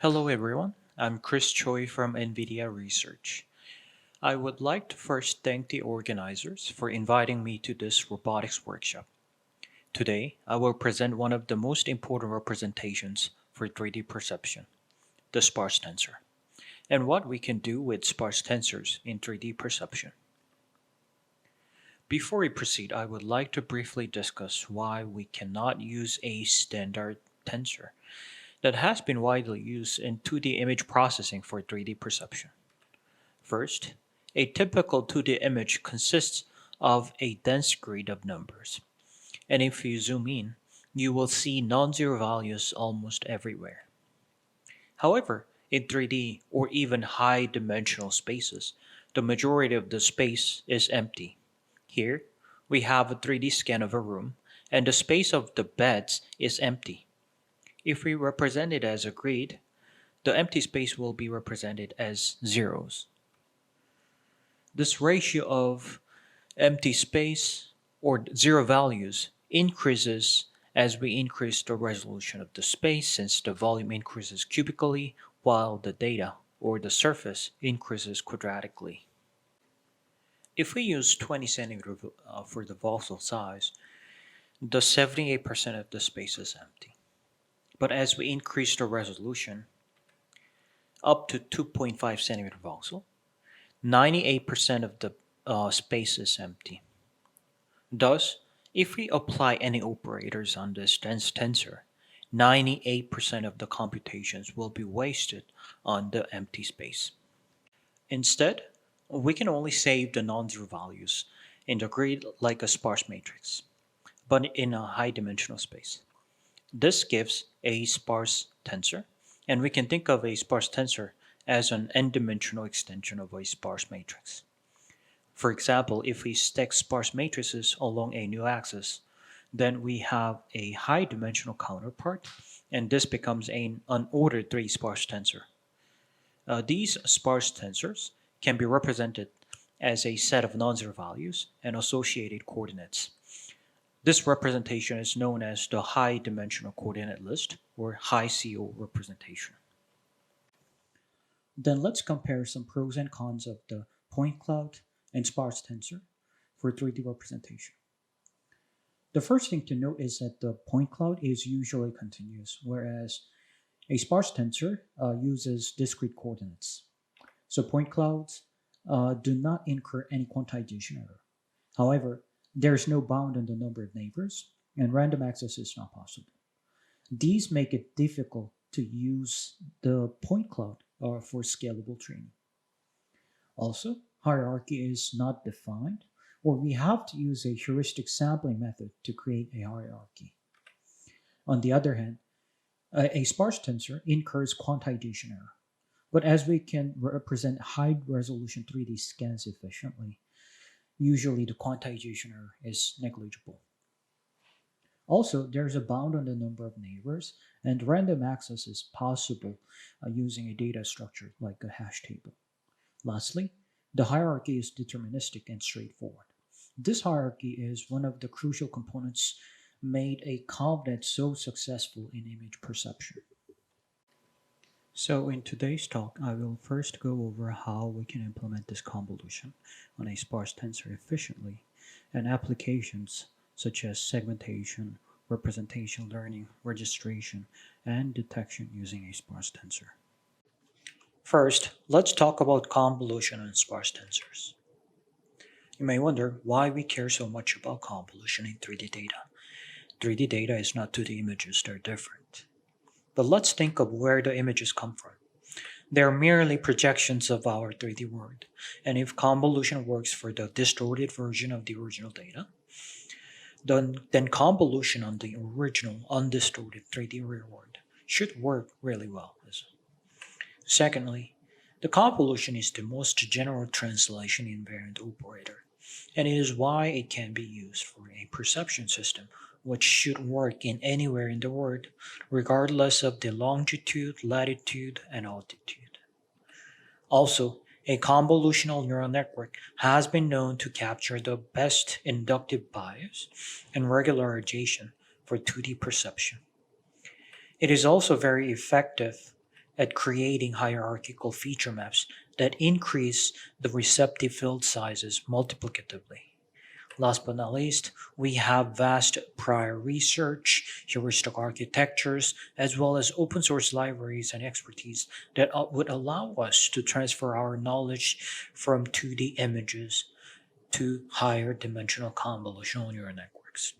Hello everyone, I'm Chris Choi from NVIDIA Research. I would like to first thank the organizers for inviting me to this robotics workshop. Today, I will present one of the most important representations for 3D perception, the sparse tensor, and what we can do with sparse tensors in 3D perception. Before we proceed, I would like to briefly discuss why we cannot use a standard tensor that has been widely used in 2D image processing for 3D perception. First, a typical 2D image consists of a dense grid of numbers, and if you zoom in, you will see non-zero values almost everywhere. However, in 3D or even high-dimensional spaces, the majority of the space is empty. Here, we have a 3D scan of a room, and the space of the beds is empty. If we represent it as a grid, the empty space will be represented as zeros. This ratio of empty space or zero values increases as we increase the resolution of the space since the volume increases cubically while the data or the surface increases quadratically. If we use 20 centimeter for the voxel size, the 78% of the space is empty. But as we increase the resolution up to 2.5 centimeter voxel, 98% of the space is empty. Thus, if we apply any operators on this dense tensor, 98% of the computations will be wasted on the empty space. Instead, we can only save the non-zero values in the grid like a sparse matrix, but in a high-dimensional space. This gives a sparse tensor, and we can think of a sparse tensor as an n-dimensional extension of a sparse matrix. For example, if we stack sparse matrices along a new axis, then we have a high-dimensional counterpart, and this becomes an unordered 3 sparse tensor. These sparse tensors can be represented as a set of non-zero values and associated coordinates. This representation is known as the high-dimensional coordinate list, or high CO representation. Then let's compare some pros and cons of the point cloud and sparse tensor for 3D representation. The first thing to note is that the point cloud is usually continuous, whereas a sparse tensor uses discrete coordinates. So point clouds do not incur any quantization error. However, there is no bound on the number of neighbors, and random access is not possible. These make it difficult to use the point cloud for scalable training. Also, hierarchy is not defined, or we have to use a heuristic sampling method to create a hierarchy. On the other hand, a sparse tensor incurs quantization error, but as we can represent high resolution 3D scans efficiently, usually the quantization error is negligible. Also, there's a bound on the number of neighbors, and random access is possible using a data structure like a hash table. Lastly, the hierarchy is deterministic and straightforward. This hierarchy is one of the crucial components made a ConvNet so successful in image perception. So in today's talk, I will first go over how we can implement this convolution on a sparse tensor efficiently and applications such as segmentation, representation learning, registration, and detection using a sparse tensor. First, let's talk about convolution and sparse tensors. You may wonder why we care so much about convolution in 3D data. 3D data is not 2D images, they're different. But let's think of where the images come from. They're merely projections of our 3D world, and if convolution works for the distorted version of the original data, then convolution on the original undistorted 3D real world should work really well. Secondly, the convolution is the most general translation invariant operator, and it is why it can be used for a perception system which should work in anywhere in the world, regardless of the longitude, latitude, and altitude. Also, a convolutional neural network has been known to capture the best inductive bias and regularization for 2D perception. It is also very effective at creating hierarchical feature maps that increase the receptive field sizes multiplicatively. Last but not least, we have vast prior research, heuristic architectures, as well as open source libraries and expertise that would allow us to transfer our knowledge from 2D images to higher dimensional convolutional neural networks.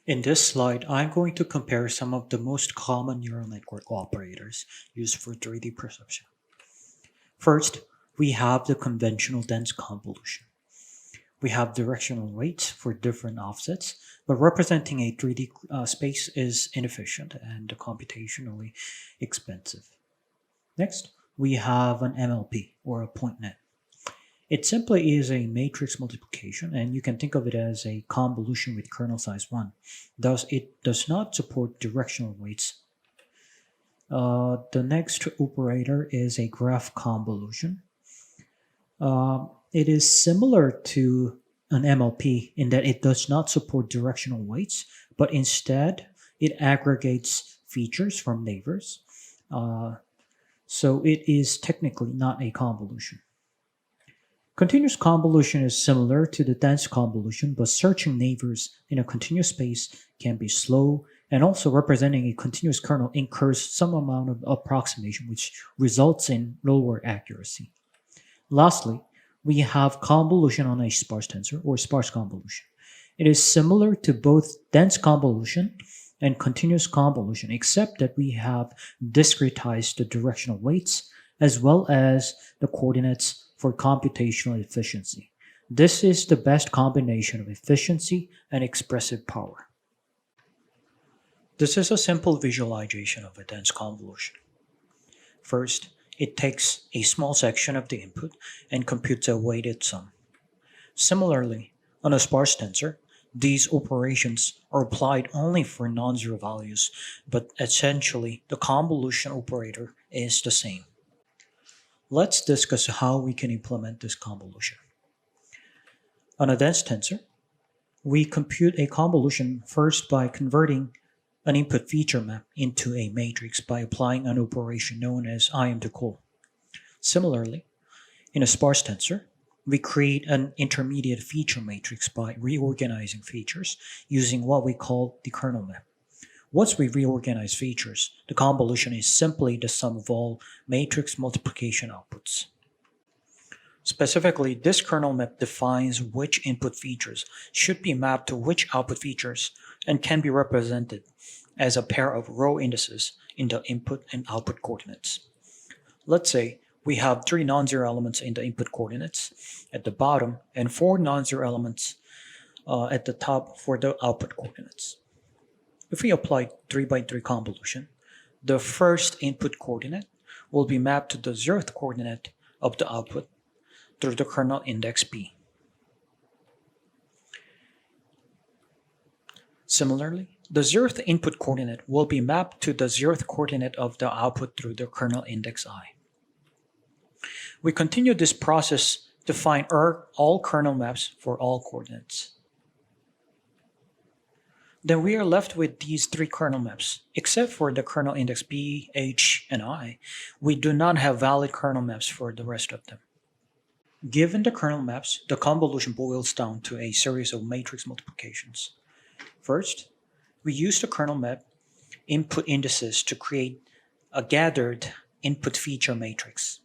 In this slide, I'm going to compare some of the most common neural network operators used for 3D perception. First, we have the conventional dense convolution. We have directional weights for different offsets, but representing a 3D space is inefficient and computationally expensive. Next, we have an MLP, or a point net. It simply is a matrix multiplication, and you can think of it as a convolution with kernel size 1. Thus, it does not support directional weights. The next operator is a graph convolution. It is similar to an MLP in that it does not support directional weights, but instead it aggregates features from neighbors. So it is technically not a convolution. Continuous convolution is similar to the dense convolution, but searching neighbors in a continuous space can be slow, and also representing a continuous kernel incurs some amount of approximation, which results in lower accuracy. Lastly, we have convolution on a sparse tensor, or sparse convolution. It is similar to both dense convolution and continuous convolution, except that we have discretized the directional weights as well as the coordinates for computational efficiency. This is the best combination of efficiency and expressive power. This is a simple visualization of a dense convolution. First, it takes a small section of the input and computes a weighted sum. Similarly, on a sparse tensor, these operations are applied only for non-zero values, but essentially the convolution operator is the same. Let's discuss how we can implement this convolution. On a dense tensor, we compute a convolution first by converting an input feature map into a matrix by applying an operation known as IM to call. Similarly, in a sparse tensor, we create an intermediate feature matrix by reorganizing features using what we call the kernel map. Once we reorganize features, the convolution is simply the sum of all matrix multiplication outputs. Specifically, this kernel map defines which input features should be mapped to which output features and can be represented as a pair of row indices in the input and output coordinates. Let's say we have 3 non-zero elements in the input coordinates at the bottom and 4 non-zero elements at the top for the output coordinates. If we apply 3 by 3 convolution, the first input coordinate will be mapped to the 0th coordinate of the output through the kernel index B. Similarly, the 0th input coordinate will be mapped to the 0th coordinate of the output through the kernel index I. We continue this process to find all kernel maps for all coordinates. Then we are left with these 3 kernel maps. Except for the kernel index B, H, and I, we do not have valid kernel maps for the rest of them. Given the kernel maps, the convolution boils down to a series of matrix multiplications. First, we use the kernel map input indices to create a gathered input feature matrix.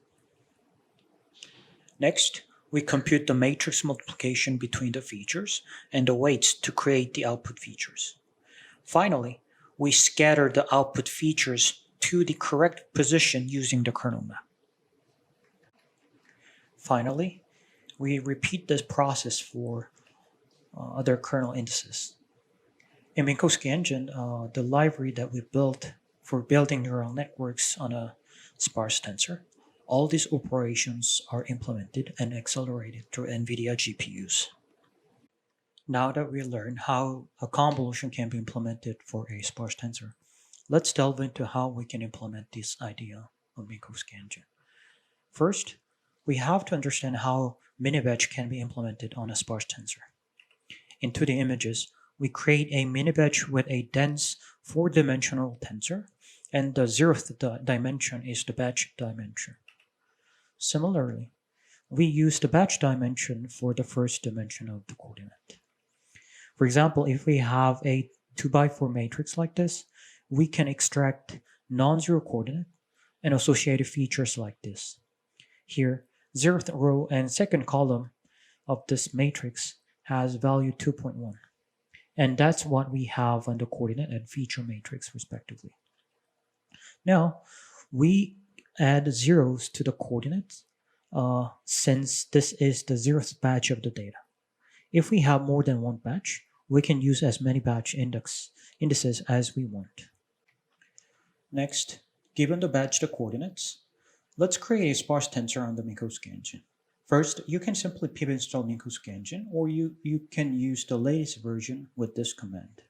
Next, we compute the matrix multiplication between the features and the weights to create the output features. Finally, we scatter the output features to the correct position using the kernel map. Finally, we repeat this process for other kernel indices. In Minkowski engine, the library that we built for building neural networks on a sparse tensor, all these operations are implemented and accelerated through NVIDIA GPUs. Now that we learned how a convolution can be implemented for a sparse tensor, let's delve into how we can implement this idea of Minkowski engine. First, we have to understand how mini-batch can be implemented on a sparse tensor. In 2D images, we create a mini-batch with a dense 4-dimensional tensor and the zeroth dimension is the batch dimension. Similarly, we use the batch dimension for the first dimension of the coordinate. For example, if we have a 2 by 4 matrix like this, we can extract non-zero coordinate and associated features like this. Here, 0th row and second column of this matrix has value 2.1. And that's what we have on the coordinate and feature matrix respectively. Now, we add zeros to the coordinates since this is the 0th batch of the data. If we have more than one batch, we can use as many batch indices as we want. Next, given the batch the coordinates, let's create a sparse tensor on the Minkowski engine. First, you can simply pip install Minkowski engine, or you can use the latest version with this command.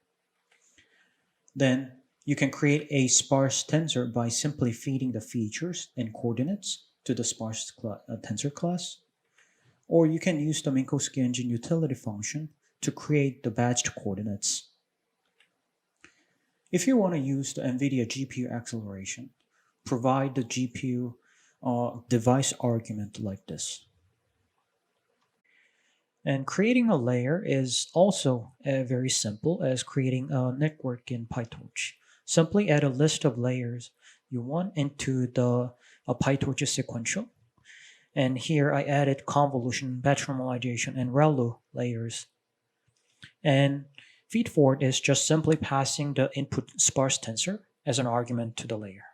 Then, you can create a sparse tensor by simply feeding the features and coordinates to the sparse tensor class. Or you can use the Minkowski engine utility function to create the batched coordinates. If you want to use the NVIDIA GPU acceleration, provide the GPU device argument like this. And creating a layer is also very simple as creating a network in PyTorch. Simply add a list of layers you want into the PyTorch sequential. And here I added convolution, batch normalization, and ReLU layers. And feed forward is just simply passing the input sparse tensor as an argument to the layer.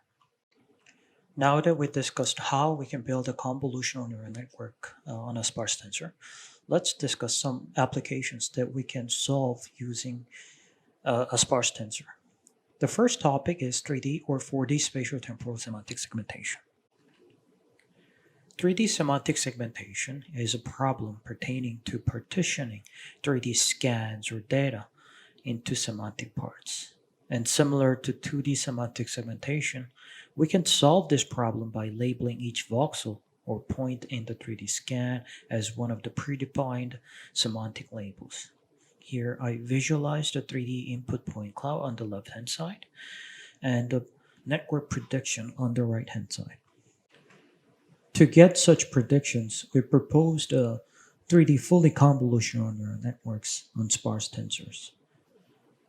Now that we discussed how we can build a convolutional neural network on a sparse tensor, let's discuss some applications that we can solve using a sparse tensor. The first topic is 3D or 4D spatial temporal semantic segmentation. 3D semantic segmentation is a problem pertaining to partitioning 3D scans or data into semantic parts. And similar to 2D semantic segmentation, we can solve this problem by labeling each voxel or point in the 3D scan as one of the predefined semantic labels. Here I visualize the 3D input point cloud on the left-hand side and the network prediction on the right-hand side. To get such predictions, we proposed 3D fully convolutional neural networks on sparse tensors.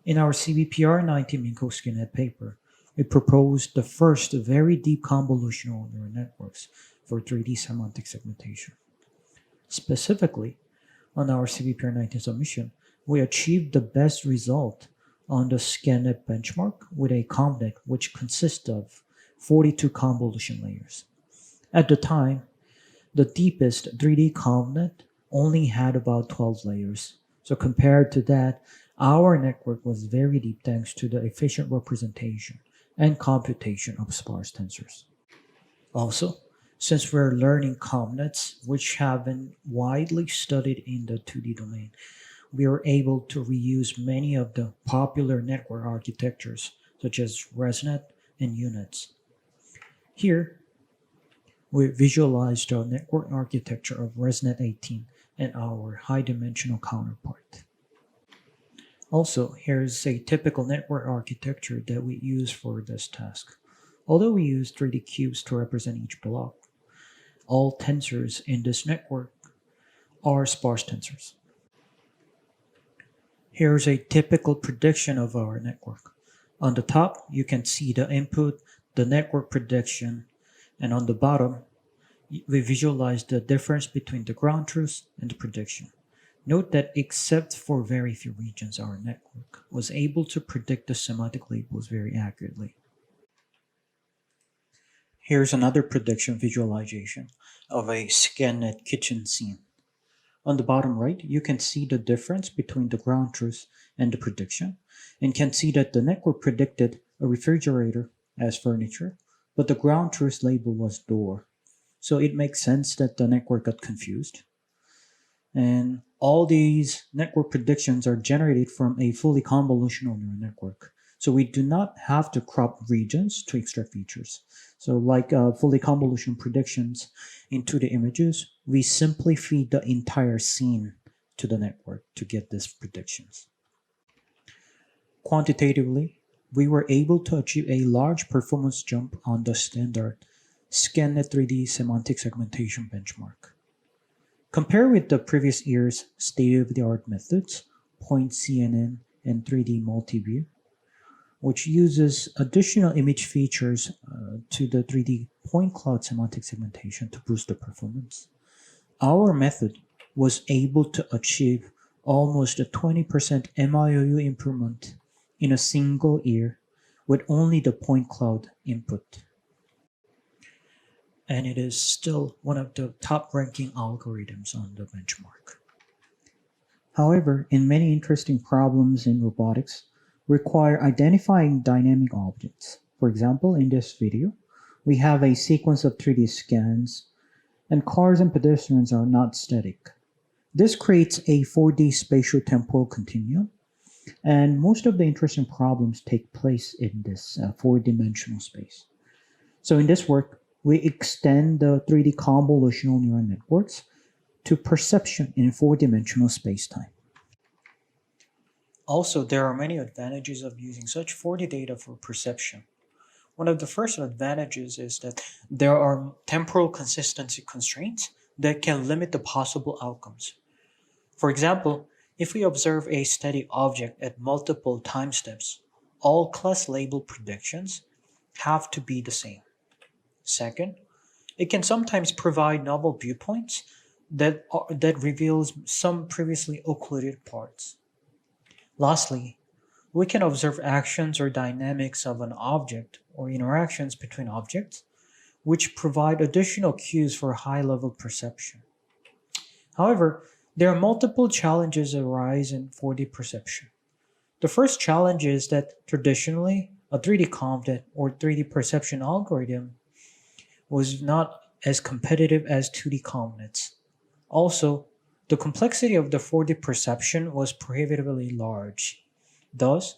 In our CBPR 19 Minkowski-net paper, we proposed the first very deep convolutional neural networks for 3D semantic segmentation. Specifically, on our CBPR 19 submission, we achieved the best result on the ScanNet benchmark with a ConvNet which consists of 42 convolution layers. At the time, the deepest 3D ConvNet only had about 12 layers. So compared to that, our network was very deep thanks to the efficient representation and computation of sparse tensors. Also, since we're learning ConvNets, which have been widely studied in the 2D domain, we are able to reuse many of the popular network architectures such as ResNet and UNets. Here, we visualize the network architecture of ResNet 18 and our high-dimensional counterpart. Also, here's a typical network architecture that we use for this task. Although we use 3D cubes to represent each block, all tensors in this network are sparse tensors. Here's a typical prediction of our network. On the top, you can see the input, the network prediction, and on the bottom, we visualize the difference between the ground truth and the prediction. Note that except for very few regions, our network was able to predict the semantic labels very accurately. Here's another prediction visualization of a ScanNet kitchen scene. On the bottom right, you can see the difference between the ground truth and the prediction, and can see that the network predicted a refrigerator as furniture, but the ground truth label was door. So it makes sense that the network got confused. And all these network predictions are generated from a fully convolutional neural network. So we do not have to crop regions to extract features. So like fully convolutional predictions into the images, we simply feed the entire scene to the network to get these predictions. Quantitatively, we were able to achieve a large performance jump on the standard ScanNet 3D semantic segmentation benchmark. Compared with the previous year's state-of-the-art methods, point CNN and 3D multiview, which uses additional image features to the 3D point cloud semantic segmentation to boost the performance. Our method was able to achieve almost a 20% MIOU improvement in a single year with only the point cloud input. And it is still one of the top ranking algorithms on the benchmark. However, in many interesting problems in robotics require identifying dynamic objects. For example, in this video, we have a sequence of 3D scans, and cars and pedestrians are not static. This creates a 4D spatial-temporal continuum, and most of the interesting problems take place in this four-dimensional space. So in this work, we extend the 3D convolutional neural networks to perception in four-dimensional space-time. Also, there are many advantages of using such 4D data for perception. One of the first advantages is that there are temporal consistency constraints that can limit the possible outcomes. For example, if we observe a steady object at multiple time steps, all class label predictions have to be the same. Second, it can sometimes provide novel viewpoints that reveals some previously occluded parts. Lastly, we can observe actions or dynamics of an object or interactions between objects, which provide additional cues for high-level perception. However, there are multiple challenges that arise in 4D perception. The first challenge is that traditionally, a 3D ConvNet or 3D perception algorithm was not as competitive as 2D ConvNets. Also, the complexity of the 4D perception was prohibitively large. Thus,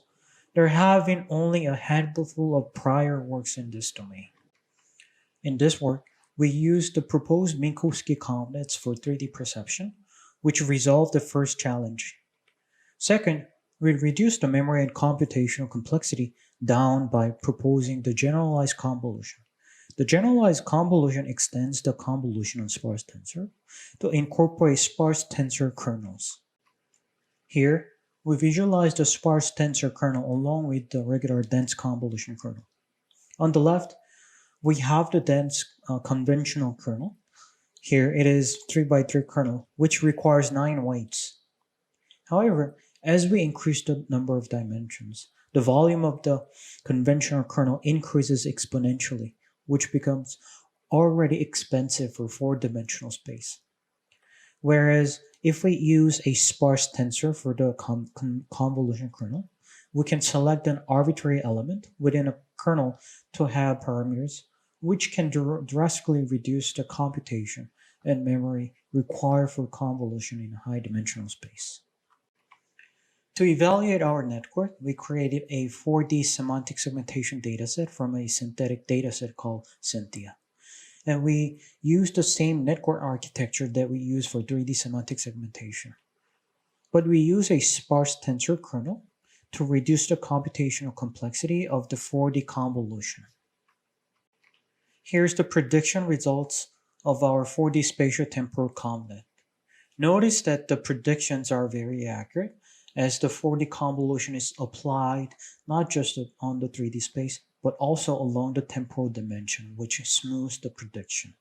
there have been only a handful of prior works in this domain. In this work, we used the proposed Minkowski ConvNets for 3D perception, which resolved the first challenge. Second, we reduced the memory and computational complexity down by proposing the generalized convolution. The generalized convolution extends the convolution on sparse tensor to incorporate sparse tensor kernels. Here, we visualize the sparse tensor kernel along with the regular dense convolution kernel. On the left, we have the dense conventional kernel. Here it is 3x3 kernel, which requires 9 weights. However, as we increase the number of dimensions, the volume of the conventional kernel increases exponentially, which becomes already expensive for four-dimensional space. Whereas if we use a sparse tensor for the convolution kernel, we can select an arbitrary element within a kernel to have parameters, which can drastically reduce the computation and memory required for convolution in high-dimensional space. To evaluate our network, we created a 4D semantic segmentation dataset from a synthetic dataset called Cynthia. And we used the same network architecture that we use for 3D semantic segmentation. But we use a sparse tensor kernel to reduce the computational complexity of the 4D convolution. Here's the prediction results of our 4D spatial temporal ConvNet. Notice that the predictions are very accurate, as the 4D convolution is applied not just on the 3D space, but also along the temporal dimension, which smooths the prediction.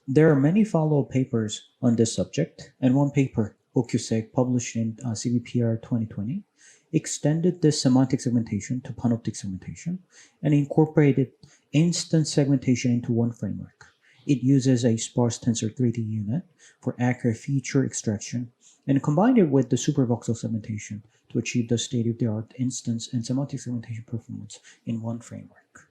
There are many follow-up papers on this subject, and one paper, OQSEG, published in CVPR 2020, extended this semantic segmentation to panoptic segmentation and incorporated instance segmentation into one framework. It uses a sparse tensor 3D unit for accurate feature extraction and combined it with the supervoxel segmentation to achieve the state-of-the-art instance and semantic segmentation performance in one framework.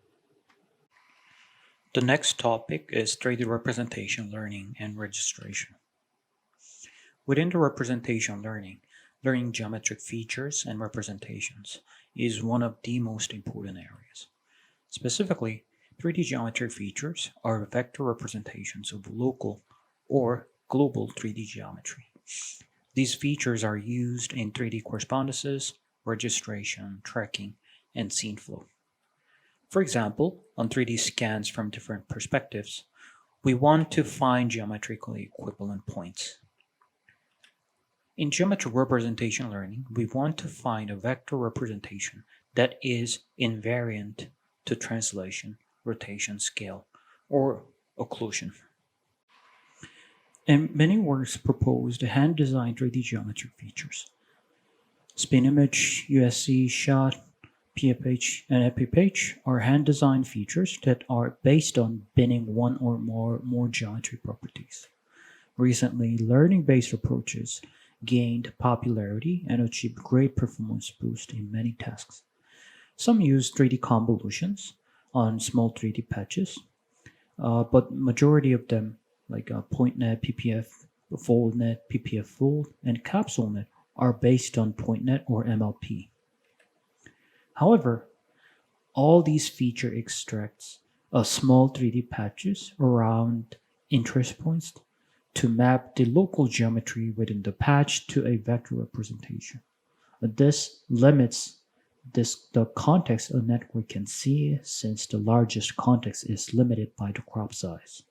The next topic is 3D representation learning and registration. Within the representation learning, learning geometric features and representations is one of the most important areas. Specifically, 3D geometric features are vector representations of local or global 3D geometry. These features are used in 3D correspondences, registration, tracking, and scene flow. For example, on 3D scans from different perspectives, we want to find geometrically equivalent points. In geometric representation learning, we want to find a vector representation that is invariant to translation, rotation, scale, or occlusion. And many works propose the hand-designed 3D geometric features. Spin image, USC, shot, PFH, and EPIPH are hand-designed features that are based on binning one or more geometry properties. Recently, learning-based approaches gained popularity and achieved great performance boost in many tasks. Some use 3D convolutions on small 3D patches, but majority of them, like PointNet, PPF, FoldNet, PPF Fold, and CapsuleNet, are based on PointNet or MLP. However, all these feature extracts small 3D patches around interest points to map the local geometry within the patch to a vector representation. This limits the context a network can see since the largest context is limited by the crop size.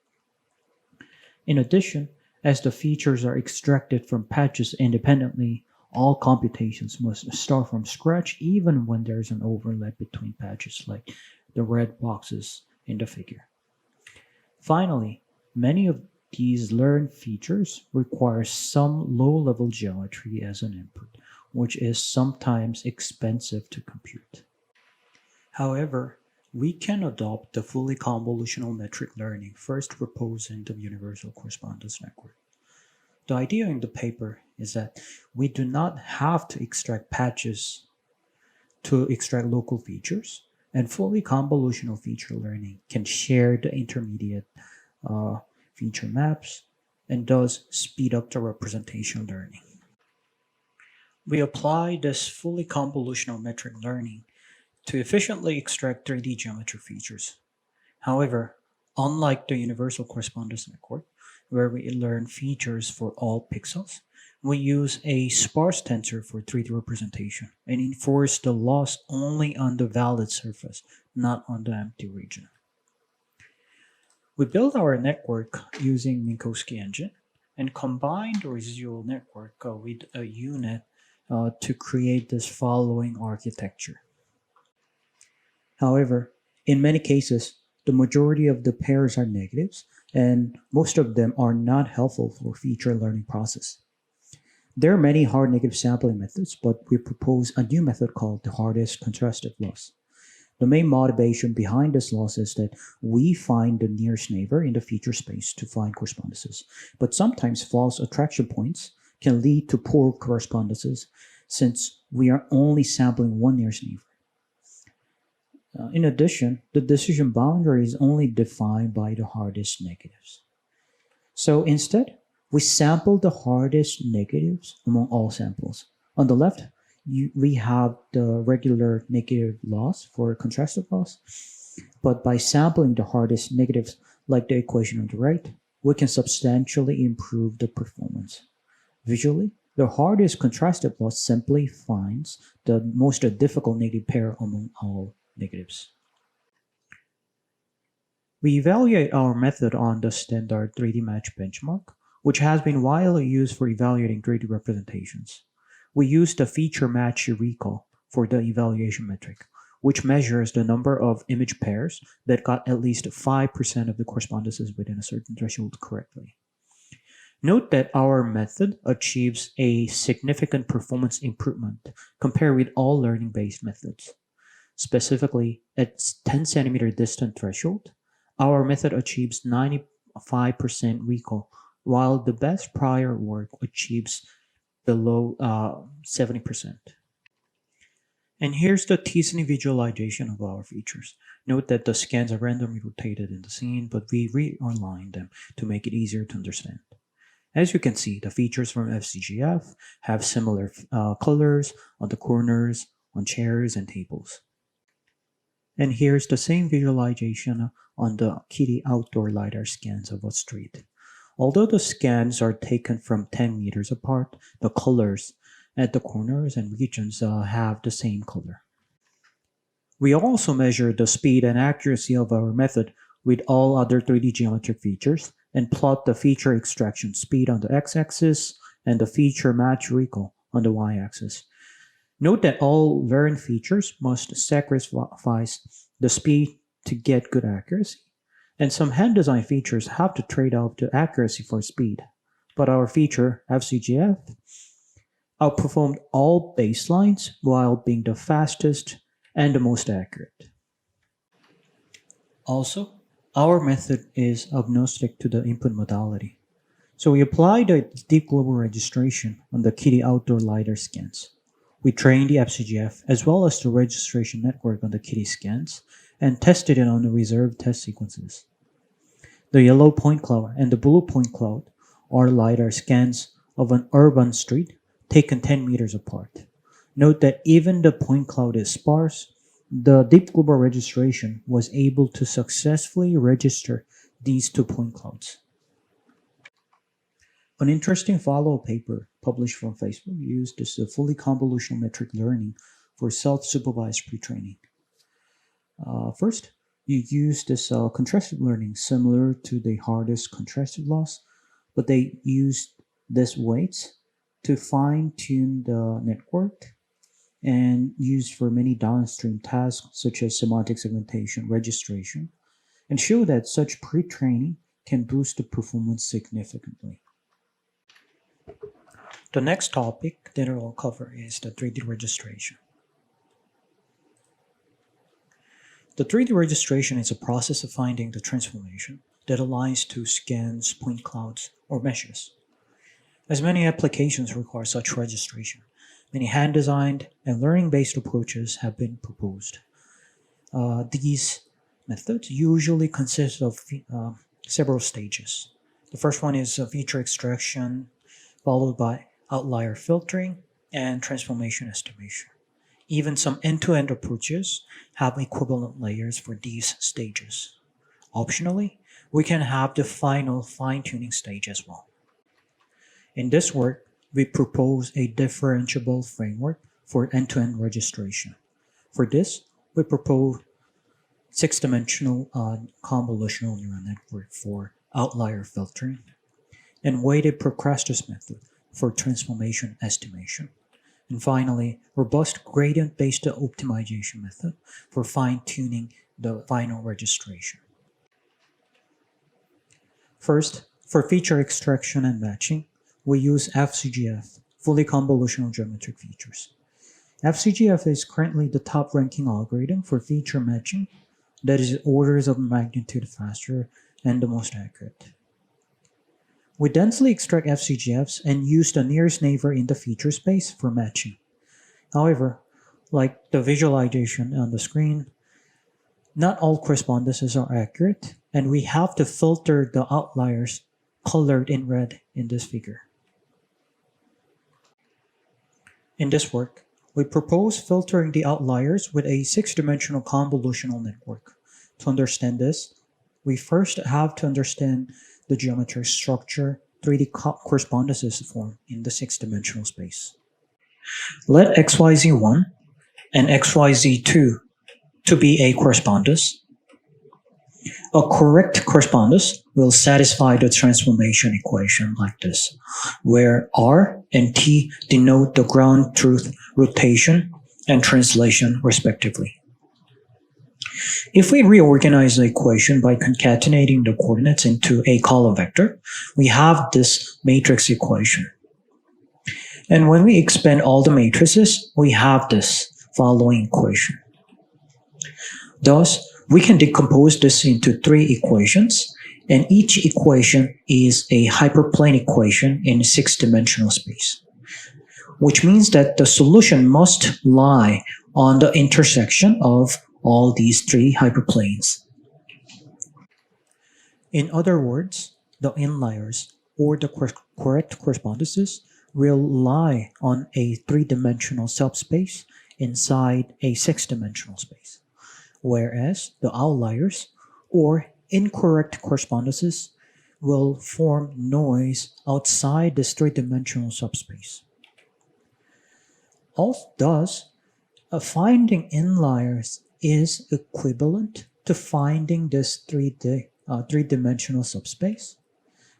In addition, as the features are extracted from patches independently, all computations must start from scratch even when there's an overlap between patches like the red boxes in the figure. Finally, many of these learned features require some low-level geometry as an input, which is sometimes expensive to compute. However, we can adopt the fully convolutional metric learning first proposed in the Universal Correspondence Network. The idea in the paper is that we do not have to extract patches to extract local features, and fully convolutional feature learning can share the intermediate uh, feature maps and thus speed up the representation learning. We apply this fully convolutional metric learning to efficiently extract 3D geometry features. However, unlike the Universal Correspondence Network, where we learn features for all pixels, we use a sparse tensor for 3D representation and enforce the loss only on the valid surface, not on the empty region. We built our network using Minkowski engine and combined the residual network with a UNet to create this following architecture. However, in many cases, the majority of the pairs are negatives, and most of them are not helpful for feature learning process. There are many hard negative sampling methods, but we propose a new method called the hardest contrastive loss. The main motivation behind this loss is that we find the nearest neighbor in the feature space to find correspondences, but sometimes false attraction points can lead to poor correspondences since we are only sampling one nearest neighbor. In addition, the decision boundary is only defined by the hardest negatives. So instead, we sample the hardest negatives among all samples. On the left, we have the regular negative loss for contrastive loss, but by sampling the hardest negatives, like the equation on the right, we can substantially improve the performance. Visually, the hardest contrastive loss simply finds the most difficult negative pair among all negatives. We evaluate our method on the standard 3D match benchmark, which has been widely used for evaluating 3D representations. We use the feature match recall for the evaluation metric, which measures the number of image pairs that got at least 5% of the correspondences within a certain threshold correctly. Note that our method achieves a significant performance improvement compared with all learning-based methods. Specifically, at 10 centimeter distant threshold, our method achieves 95% recall, while the best prior work achieves below 70%. And here's the T-SNE visualization of our features. Note that the scans are randomly rotated in the scene, but we realign them to make it easier to understand. As you can see, the features from FCGF have similar colors on the corners, on chairs, and tables. And here's the same visualization on the Kitty outdoor LiDAR scans of a street. Although the scans are taken from 10 meters apart, the colors at the corners and regions have the same color. We also measure the speed and accuracy of our method with all other 3D geometric features and plot the feature extraction speed on the x-axis and the feature match recall on the y-axis. Note that all variant features must sacrifice the speed to get good accuracy, and some hand design features have to trade off the accuracy for speed. But our feature, FCGF, outperformed all baselines while being the fastest and the most accurate. Also, our method is agnostic to the input modality. So we apply the deep global registration on the Kitty outdoor LiDAR scans. We train the FCGF as well as the registration network on the Kitty scans and tested it on the reserved test sequences. The yellow point cloud and the blue point cloud are LiDAR scans of an urban street taken 10 meters apart. Note that even the point cloud is sparse, the deep global registration was able to successfully register these two point clouds. An interesting follow-up paper published from Facebook used this fully convolutional metric learning for self-supervised pre-training. First, you use this contrastive learning similar to the hardest contrastive loss, but they used this weights to fine-tune the network and used for many downstream tasks such as semantic segmentation, registration, and show that such pre-training can boost the performance significantly. The next topic that I will cover is the 3D registration. The 3D registration is a process of finding the transformation that aligns to scans, point clouds, or meshes. As many applications require such registration, many hand-designed and learning-based approaches have been proposed. These methods usually consist of several stages. The first one is feature extraction, followed by outlier filtering and transformation estimation. Even some end-to-end approaches have equivalent layers for these stages. Optionally, we can have the final fine-tuning stage as well. In this work, we propose a differentiable framework for end-to-end registration. For this, we propose six-dimensional convolutional neural network for outlier filtering and weighted Procrustes method for transformation estimation. And finally, robust gradient-based optimization method for fine-tuning the final registration. First, for feature extraction and matching, we use FCGF, fully convolutional geometric features. FCGF is currently the top-ranking algorithm for feature matching that is orders of magnitude faster and the most accurate. We densely extract FCGFs and use the nearest neighbor in the feature space for matching. However, like the visualization on the screen, not all correspondences are accurate, and we have to filter the outliers colored in red in this figure. In this work, we propose filtering the outliers with a six-dimensional convolutional network. To understand this, we first have to understand the geometric structure 3D correspondences form in the six-dimensional space. Let XYZ1 and XYZ2 to be a correspondence. A correct correspondence will satisfy the transformation equation like this, where R and T denote the ground truth rotation and translation respectively. If we reorganize the equation by concatenating the coordinates into a column vector, we have this matrix equation. And when we expand all the matrices, we have this following equation. Thus, we can decompose this into three equations, and each equation is a hyperplane equation in a six-dimensional space, which means that the solution must lie on the intersection of all these three hyperplanes. In other words, the inliers, or the correct correspondences, will lie on a three-dimensional subspace inside a six-dimensional space, whereas the outliers, or incorrect correspondences, will form noise outside this three-dimensional subspace. Thus, finding inliers is equivalent to finding this three-dimensional subspace,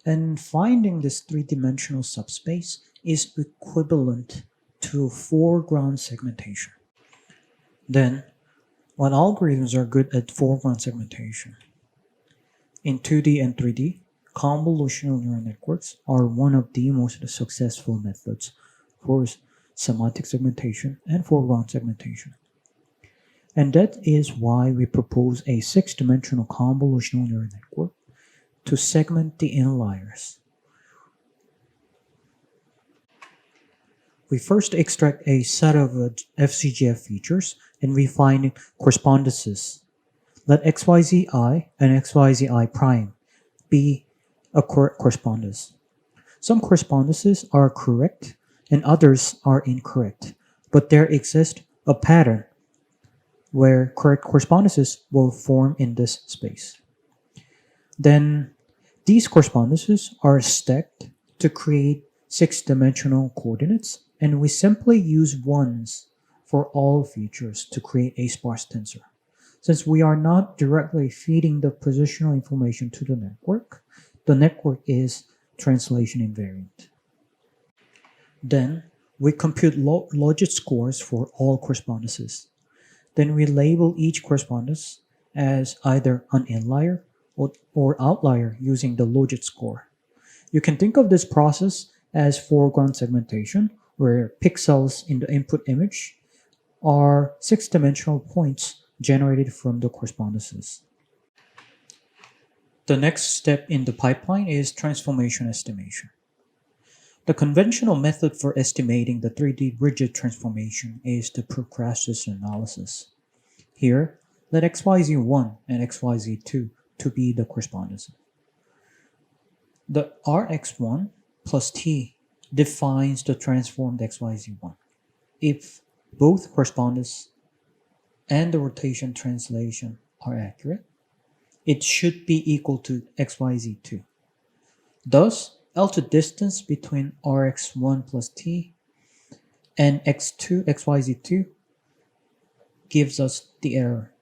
and finding this three-dimensional subspace is equivalent to foreground segmentation. Then, what algorithms are good at foreground segmentation? In 2D and 3D, convolutional neural networks are one of the most successful methods for semantic segmentation and foreground segmentation. And that is why we propose a six-dimensional convolutional neural network to segment the inliers. We first extract a set of FCGF features and we find correspondences. Let XYZI and XYZI prime be a correspondence. Some correspondences are correct and others are incorrect, but there exists a pattern where correct correspondences will form in this space. Then these correspondences are stacked to create six-dimensional coordinates, and we simply use ones for all features to create a sparse tensor. Since we are not directly feeding the positional information to the network is translation invariant. Then we compute logit scores for all correspondences. Then we label each correspondence as either an inlier or outlier using the logit score. You can think of this process as foreground segmentation, where pixels in the input image are six-dimensional points generated from the correspondences. The next step in the pipeline is transformation estimation. The conventional method for estimating the 3D rigid transformation is the Procrastus analysis. Here, let XYZ1 and XYZ2 to be the correspondences. The Rx1 plus T defines the transformed XYZ1. If both correspondences and the rotation translation are accurate, it should be equal to XYZ2. Thus, L2 distance between Rx1 plus T and X2 XYZ2 gives us the error.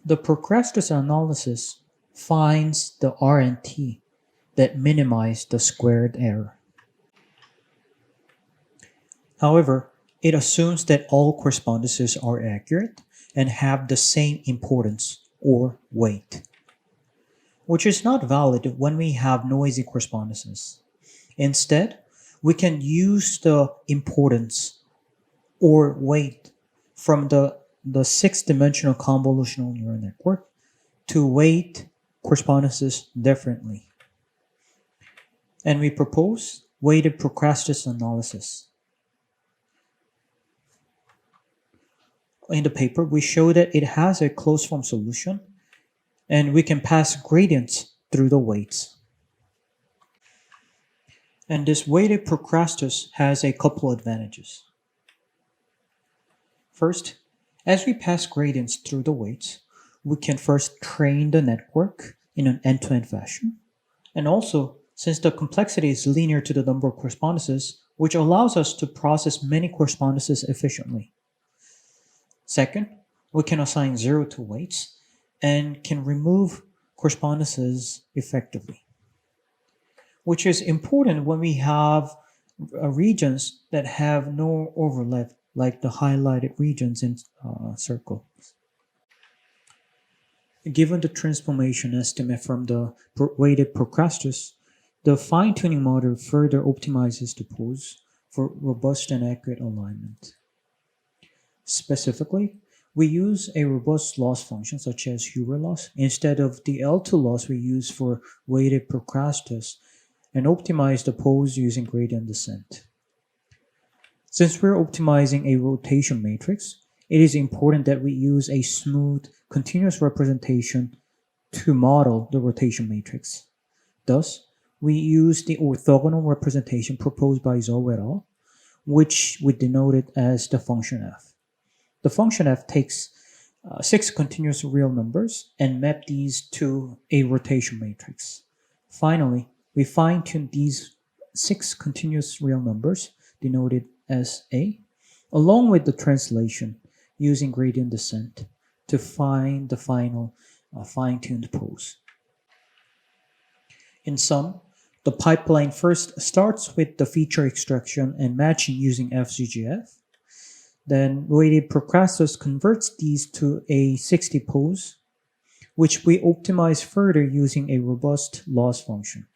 The Procrastus analysis finds the R and T that minimize the squared error. However, it assumes that all correspondences are accurate and have the same importance or weight, which is not valid when we have noisy correspondences. Instead, we can use the importance or weight from the six-dimensional convolutional neural network to weight correspondences differently. And we propose weighted Procrastus analysis. In the paper, we show that it has a closed form solution and we can pass gradients through the weights. And this weighted Procrastus has a couple advantages. First, as we pass gradients through the weights, we can first train the network in an end-to-end fashion. And also, since the complexity is linear to the number of correspondences, which allows us to process many correspondences efficiently. Second, we can assign 0 to weights and can remove correspondences effectively, which is important when we have regions that have no overlap, like the highlighted regions in circles. Given the transformation estimate from the weighted Procrastus, the fine-tuning model further optimizes the pose for robust and accurate alignment. Specifically, we use a robust loss function such as Hoover loss instead of the L2 loss we use for weighted Procrastus and optimize the pose using gradient descent. Since we're optimizing a rotation matrix, it is important that we use a smooth, continuous representation to model the rotation matrix. Thus, we use the orthogonal representation proposed by Zhou et al., which we denoted as the function f. The function f takes 6 continuous real numbers and map these to a rotation matrix. Finally, we fine-tune these six continuous real numbers, denoted as A, along with the translation using gradient descent to find the final fine-tuned pose. In sum, the pipeline first starts with the feature extraction and matching using FCGF. Then weighted processors converts these to a 60 pose, which we optimize further using a robust loss function.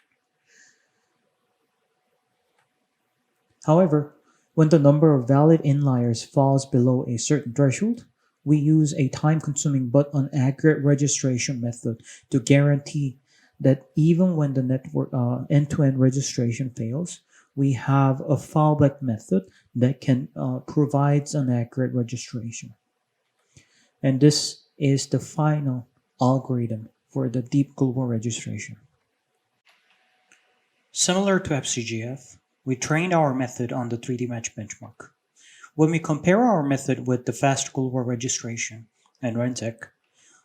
However, when the number of valid inliers falls below a certain threshold, we use a time-consuming but inaccurate registration method to guarantee that even when the network end-to-end registration fails, we have a fallback method that can provides an accurate registration. And this is the final algorithm for the deep global registration. Similar to FCGF, we trained our method on the 3D match benchmark. When we compare our method with the fast global registration and Rentec,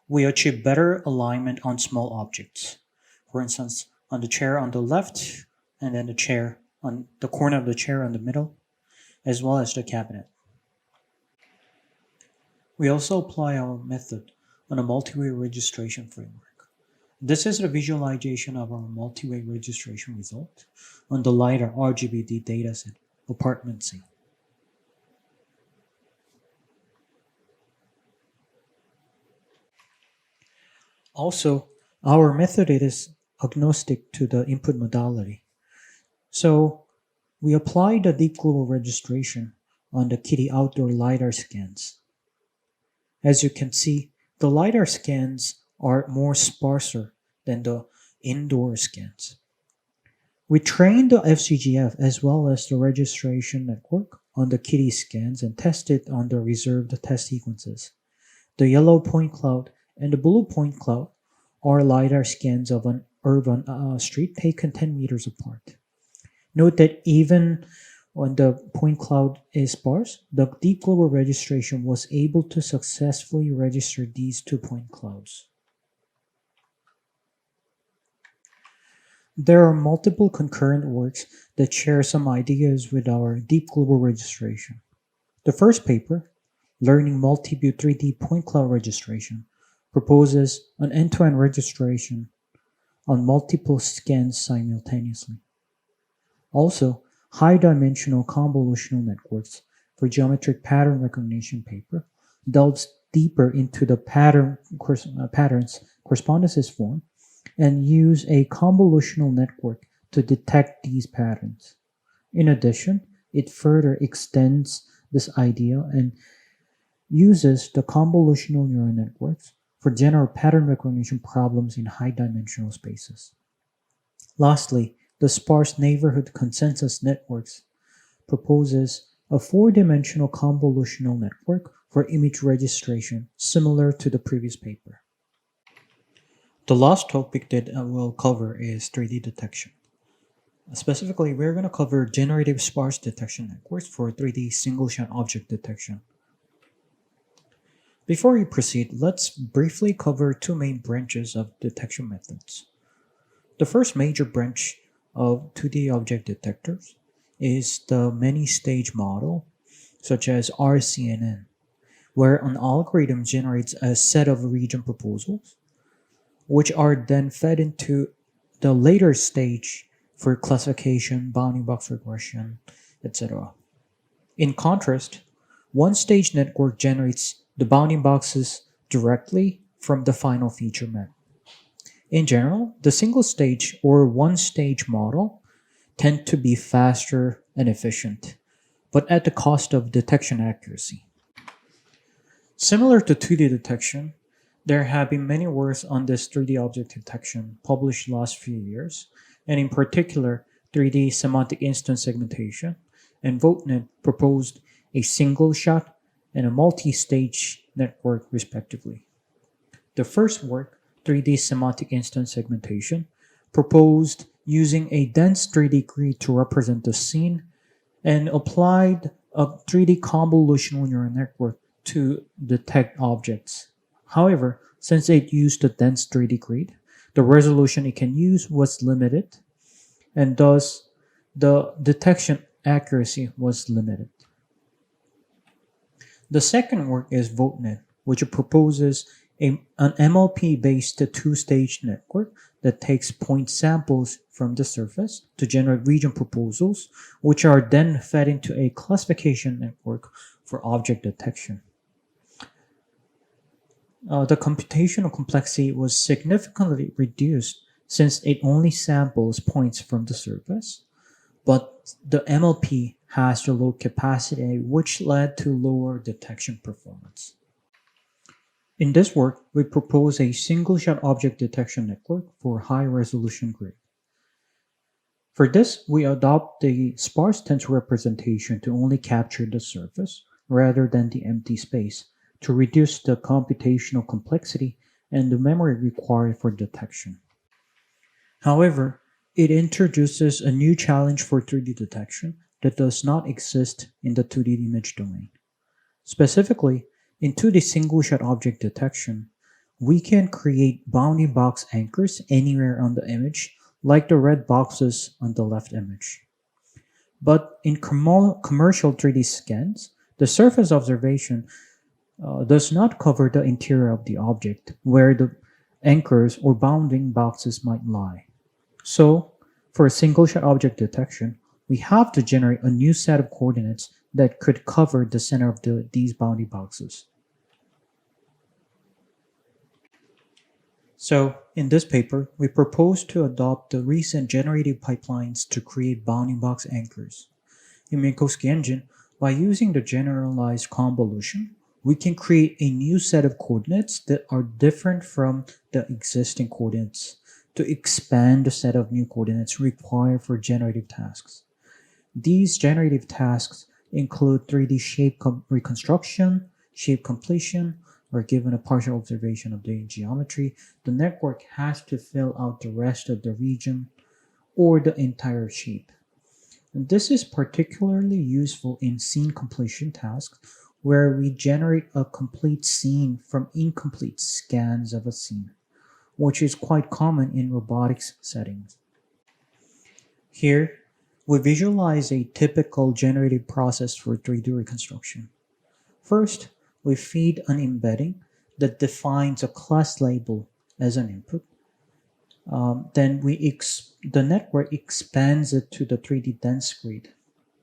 we achieve better alignment on small objects. For instance, on the chair on the left, and then the chair on the corner of the chair on the middle, as well as the cabinet. We also apply our method on a multi-way registration framework. This is the visualization of our multi-way registration result on the LiDAR RGBD dataset, Apartment C. Also, our method is agnostic to the input modality. So we apply the deep global registration on the Kitty outdoor LiDAR scans. As you can see, the LiDAR scans are more sparser than the indoor scans. We trained the FCGF as well as the registration network on the Kitty scans and tested on the reserved test sequences. The yellow point cloud and the blue point cloud are LiDAR scans of an urban street taken 10 meters apart. Note that even when the point cloud is sparse, the deep global registration was able to successfully register these 2 point clouds. There are multiple concurrent works that share some ideas with our deep global registration. The first paper, Learning Multi-View 3D Point Cloud Registration, proposes an end-to-end registration on multiple scans simultaneously. Also, high-dimensional convolutional networks for geometric pattern recognition paper delves deeper into the patterns correspondences form and use a convolutional network to detect these patterns. In addition, it further extends this idea and uses the convolutional neural networks for general pattern recognition problems in high-dimensional spaces. Lastly, the Sparse Neighborhood Consensus Networks proposes a four-dimensional convolutional network for image registration similar to the previous paper. The last topic that I will cover is 3D detection. Specifically, we're going to cover generative sparse detection networks for 3D single-shot object detection. Before we proceed, let's briefly cover two main branches of detection methods. The first major branch of 2D object detectors is the many-stage model, such as RCNN, where an algorithm generates a set of region proposals, which are then fed into the later stage for classification, bounding box regression, etc. In contrast, one-stage network generates the bounding boxes directly from the final feature map. In general, the single-stage or one-stage model tend to be faster and efficient, but at the cost of detection accuracy. Similar to 2D detection, there have been many works on this 3D object detection published last few years, and in particular, 3D semantic instance segmentation, and VoteNet proposed a single shot and a multi-stage network respectively. The first work, 3D semantic instance segmentation, proposed using a dense 3D grid to represent the scene and applied a 3D convolutional neural network to detect objects. However, since it used a dense 3D grid, the resolution it can use was limited, and thus the detection accuracy was limited. The second work is VoteNet, which proposes an MLP-based two-stage network that takes point samples from the surface to generate region proposals, which are then fed into a classification network for object detection. The computational complexity was significantly reduced since it only samples points from the surface, but the MLP has the low capacity, which led to lower detection performance. In this work, we propose a single-shot object detection network for high-resolution grid. For this, we adopt the sparse tensor representation to only capture the surface rather than the empty space to reduce the computational complexity and the memory required for detection. However, it introduces a new challenge for 3D detection that does not exist in the 2D image domain. Specifically, in 2D single-shot object detection, we can create bounding box anchors anywhere on the image, like the red boxes on the left image. But in commercial 3D scans, the surface observation does not cover the interior of the object, where the anchors or bounding boxes might lie. So, for a single-shot object detection, we have to generate a new set of coordinates that could cover the center of these bounding boxes. So, in this paper, we propose to adopt the recent generative pipelines to create bounding box anchors. In Minkowski engine, by using the generalized convolution, we can create a new set of coordinates that are different from the existing coordinates to expand the set of new coordinates required for generative tasks. These generative tasks include 3D shape reconstruction, shape completion, or given a partial observation of the geometry, the network has to fill out the rest of the region or the entire shape. And this is particularly useful in scene completion tasks where we generate a complete scene from incomplete scans of a scene, which is quite common in robotics settings. Here, we visualize a typical generative process for 3D reconstruction. First, we feed an embedding that defines a class label as an input. Then the network expands it to the 3D dense grid.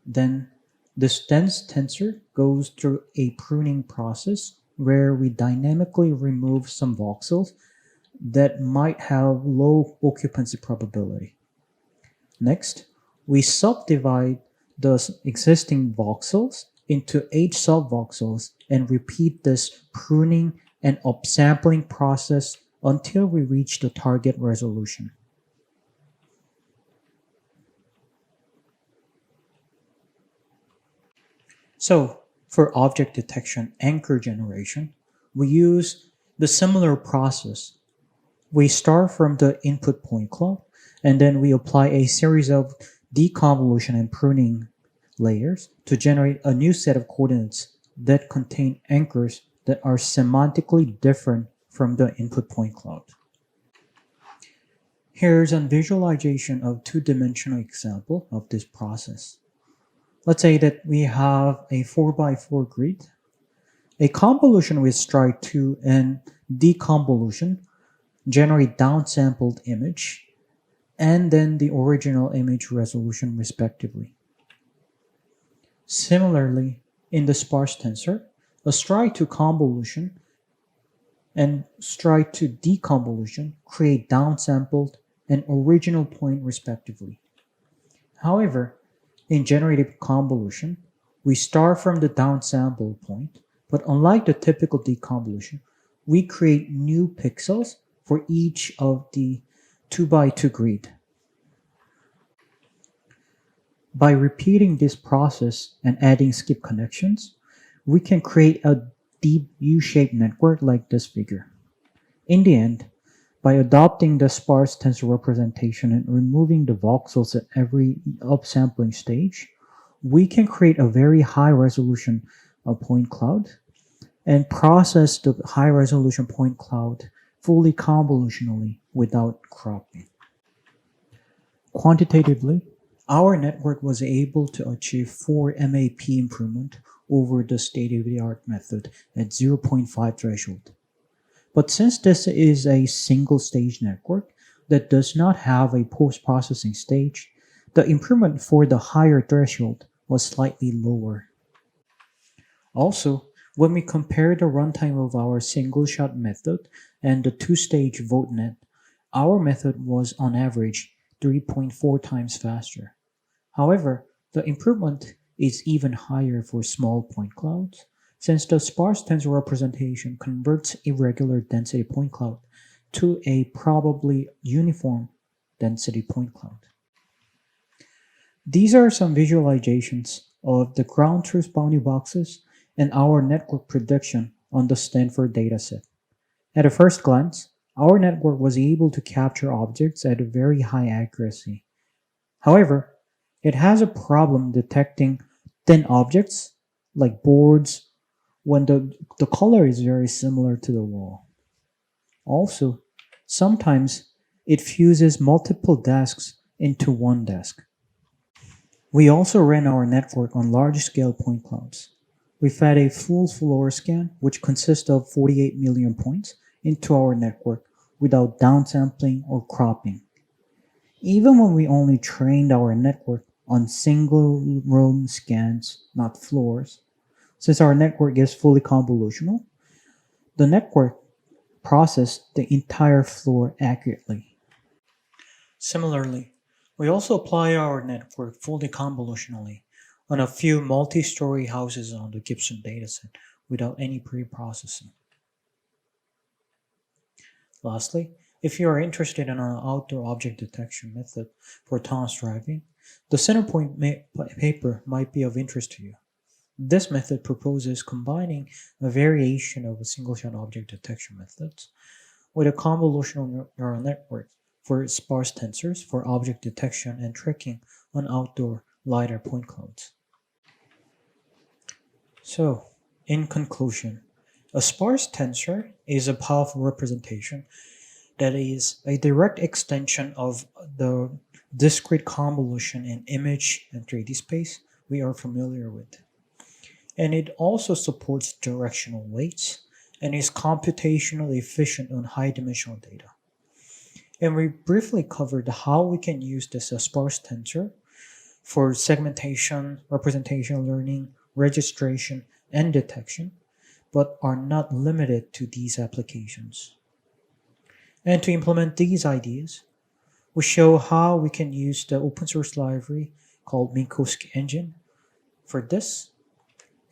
Then this dense tensor goes through a pruning process where we dynamically remove some voxels that might have low occupancy probability. Next, we subdivide the existing voxels into 8 subvoxels and repeat this pruning and upsampling process until we reach the target resolution. So, for object detection anchor generation, we use the similar process. We start from the input point cloud, and then we apply a series of deconvolution and pruning layers to generate a new set of coordinates that contain anchors that are semantically different from the input point cloud. Here's a visualization of two-dimensional example of this process. Let's say that we have a 4x4 grid, a convolution with strike 2 and deconvolution generate downsampled image, and then the original image resolution respectively. Similarly, in the sparse tensor, a strike to convolution and strike to deconvolution create downsampled and original point respectively. However, in generative convolution, we start from the downsampled point, but unlike the typical deconvolution, we create new pixels for each of the 2x2 grid. By repeating this process and adding skip connections, we can create a deep U-shaped network like this figure. In the end, by adopting the sparse tensor representation and removing the voxels at every upsampling stage, we can create a very high resolution point cloud and process the high resolution point cloud fully convolutionally without cropping. Quantitatively, our network was able to achieve 4 MAP improvement over the state-of-the-art method at zero point 0.5 threshold. But since this is a single-stage network that does not have a post-processing stage, the improvement for the higher threshold was slightly lower. Also, when we compare the runtime of our single-shot method and the two-stage VoteNet, our method was on average 3.4 times faster. However, the improvement is even higher for small point clouds, since the sparse tensor representation converts irregular density point cloud to a probably uniform density point cloud. These are some visualizations of the ground truth bounding boxes and our network prediction on the Stanford dataset. At a first glance, our network was able to capture objects at a very high accuracy. However, it has a problem detecting thin objects like boards when the color is very similar to the wall. Also, sometimes it fuses multiple desks into one desk. We also ran our network on large-scale point clouds. We fed a full floor scan, which consists of 48 million points, into our network without downsampling or cropping. Even when we only trained our network on single room scans, not floors, since our network is fully convolutional, the network processed the entire floor accurately. Similarly, we also apply our network fully convolutionally on a few multi-story houses on the Gibson dataset without any pre-processing. Lastly, if you are interested in an outdoor object detection method for autonomous driving, the Centerpoint paper might be of interest to you. This method proposes combining a variation of a single-shot object detection methods with a convolutional neural network for sparse tensors for object detection and tracking on outdoor LiDAR point clouds. So, in conclusion, a sparse tensor is a powerful representation that is a direct extension of the discrete convolution in image and 3D space we are familiar with. And it also supports directional weights and is computationally efficient on high dimensional data. And we briefly covered how we can use this as sparse tensor for segmentation, representational learning, registration, and detection, but are not limited to these applications. And to implement these ideas, we show how we can use the open source library called Minkowski engine for this.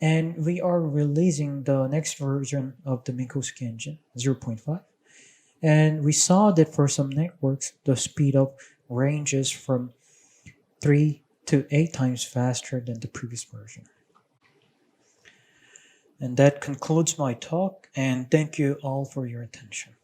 And we are releasing the next version of the Minkowski engine, zero point 0.5. And we saw that for some networks, the speed up ranges from 3 to 8 times faster than the previous version. And that concludes my talk, and thank you all for your attention.